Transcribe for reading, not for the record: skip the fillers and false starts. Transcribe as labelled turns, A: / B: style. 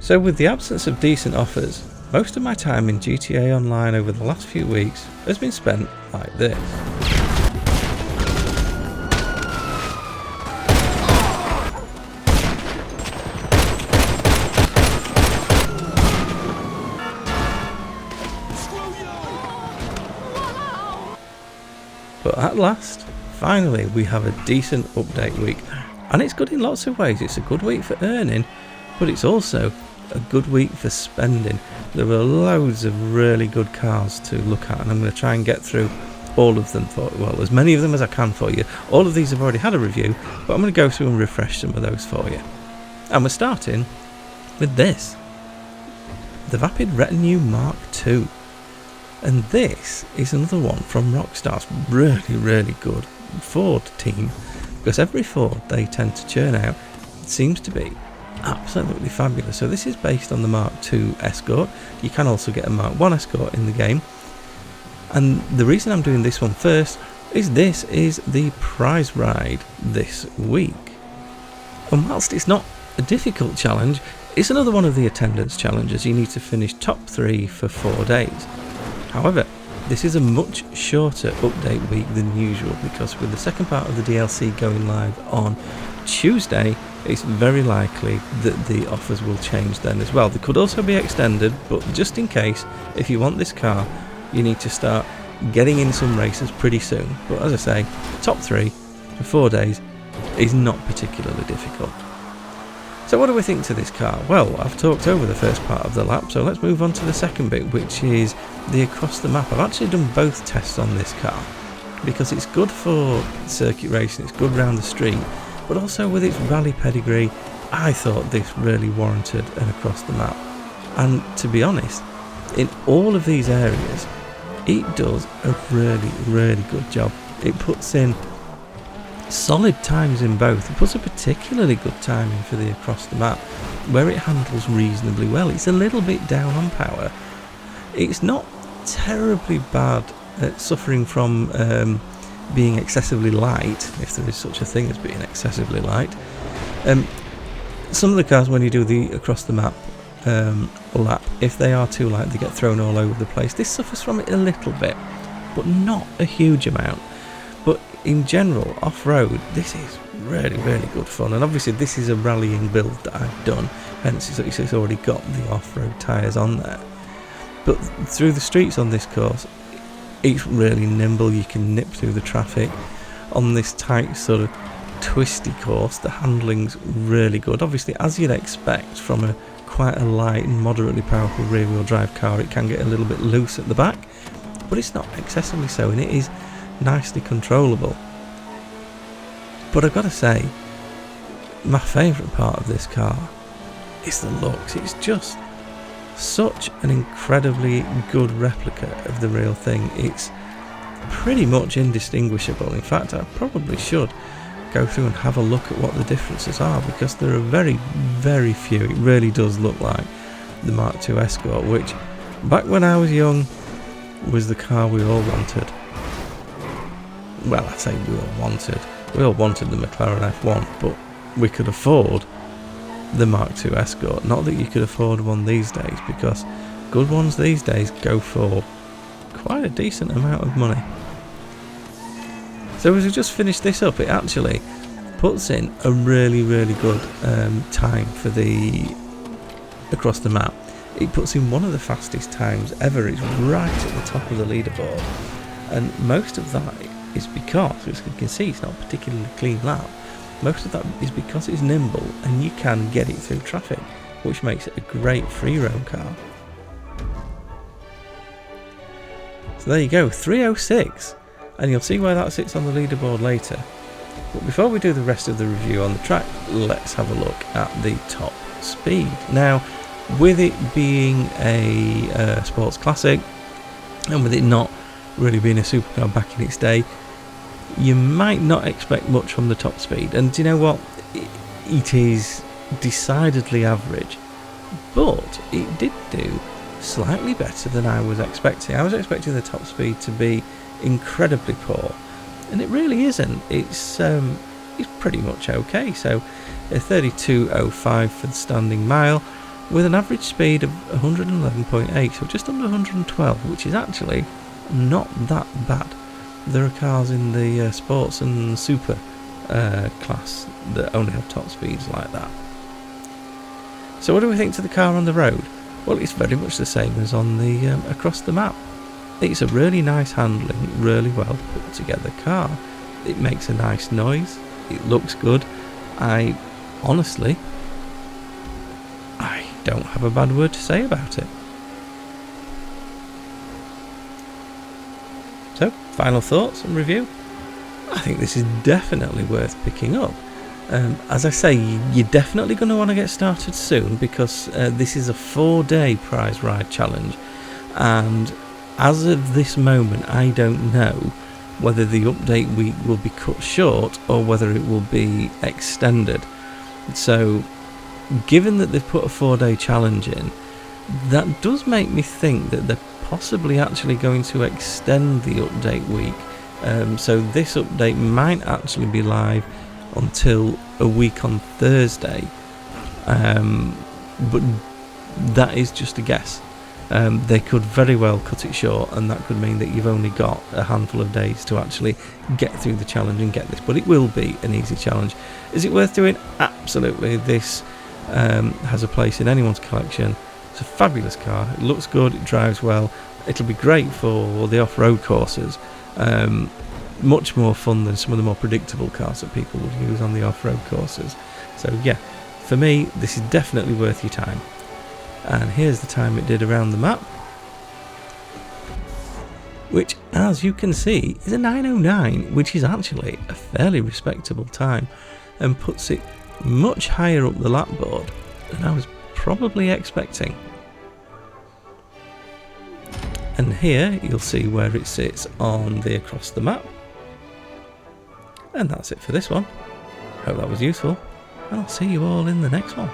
A: So with the absence of decent offers, most of my time in GTA Online over the last few weeks has been spent like this. But at last, finally we have a decent update week, and it's good in lots of ways. It's a good week for earning, but it's also a good week for spending. There are loads of really good cars to look at, and I'm going to try and get through all of them for, well, as many of them as I can for you. All of these have already had a review, but I'm going to go through and refresh some of those for you. And we're starting with this, the Vapid Retinue Mk2. And this is another one from Rockstar's really good Ford team, because every Ford they tend to churn out seems to be absolutely fabulous. So this is based on the Mark II Escort. You can also get a Mark I Escort in the game, and the reason I'm doing this one first is this is the prize ride this week, and whilst it's not a difficult challenge, it's another one of the attendance challenges. You need to finish top 3 for 4 days. However, this is a much shorter update week than usual, because with the second part of the DLC going live on Tuesday, it's very likely that the offers will change then as well. They could also be extended, but just in case, if you want this car, you need to start getting in some races pretty soon. But as I say, top 3 for 4 days is not particularly difficult. So what do we think to this car? Well, I've talked over the first part of the lap, so let's move on to the second bit, which is the across the map. I've actually done both tests on this car, because it's good for circuit racing, it's good around the street, but also with its rally pedigree, I thought this really warranted an across the map. And to be honest, in all of these areas, it does a really good job. It puts in solid times in both. It puts a particularly good time in for the across the map, where it handles reasonably well. It's a little bit down on power. It's not terribly bad at suffering from being excessively light, if there is such a thing as being excessively light. Some of the cars, when you do the across the map lap, if they are too light, they get thrown all over the place. This suffers from it a little bit, but not a huge amount. But in general, off-road, this is really good fun. And obviously this is a rallying build that I've done, hence it's already got the off-road tyres on there. But through the streets on this course, it's really nimble. You can nip through the traffic. On this tight sort of twisty course, the handling's really good. Obviously, as you'd expect from a quite a light and moderately powerful rear-wheel drive car, it can get a little bit loose at the back, but it's not excessively so, and it is nicely controllable. But I've got to say, my favourite part of this car is the looks. It's just such an incredibly good replica of the real thing. It's pretty much indistinguishable. In fact, I probably should go through and have a look at what the differences are, because there are very few. It really does look like the Mark II Escort, which back when I was young was the car we all wanted. Well, I say we all wanted the McLaren F1, but we could afford the Mark II Escort. Not that you could afford one these days, because good ones these days go for quite a decent amount of money. So as we just finished this up, it actually puts in a really good time for the across the map. It puts in one of the fastest times ever. It's right at the top of the leaderboard, and most of that is because, as you can see, it's not a particularly clean lap. Most of that is because it's nimble and you can get it through traffic, which makes it a great free roam car. So there you go, 306, and you'll see where that sits on the leaderboard later. But before we do the rest of the review on the track, let's have a look at the top speed. Now, with it being a sports classic, and with it not really being a supercar back in its day, you might not expect much from the top speed. And do you know what? It is decidedly average, but it did do slightly better than I was expecting. I was expecting the top speed to be incredibly poor, and it really isn't. It's pretty much okay. So a 32.05 for the standing mile, with an average speed of 111.8, so just under 112, which is actually not that bad. There are cars in the sports and super class that only have top speeds like that. So what do we think to the car on the road? Well, it's very much the same as on the across the map. It's a really nice handling, really well put together car. It makes a nice noise, it looks good. I don't have a bad word to say about it. So, final thoughts and review. I think this is definitely worth picking up. As I say, you're definitely going to want to get started soon, because this is a 4-day prize ride challenge, and as of this moment I don't know whether the update week will be cut short or whether it will be extended. So given that they've put a 4-day challenge in, that does make me think that they're possibly actually going to extend the update week. So this update might actually be live until a week on Thursday, but that is just a guess. They could very well cut it short, and that could mean that you've only got a handful of days to actually get through the challenge and get this, but it will be an easy challenge. Is it worth doing? Absolutely. This has a place in anyone's collection. It's a fabulous car, it looks good, it drives well, it'll be great for the off-road courses. Much more fun than some of the more predictable cars that people would use on the off-road courses. So yeah, for me this is definitely worth your time. And here's the time it did around the map, which, as you can see, is a 9:09, which is actually a fairly respectable time and puts it much higher up the lap board than I was probably expecting. And here you'll see where it sits on the across the map. And that's it for this one. Hope that was useful, and I'll see you all in the next one.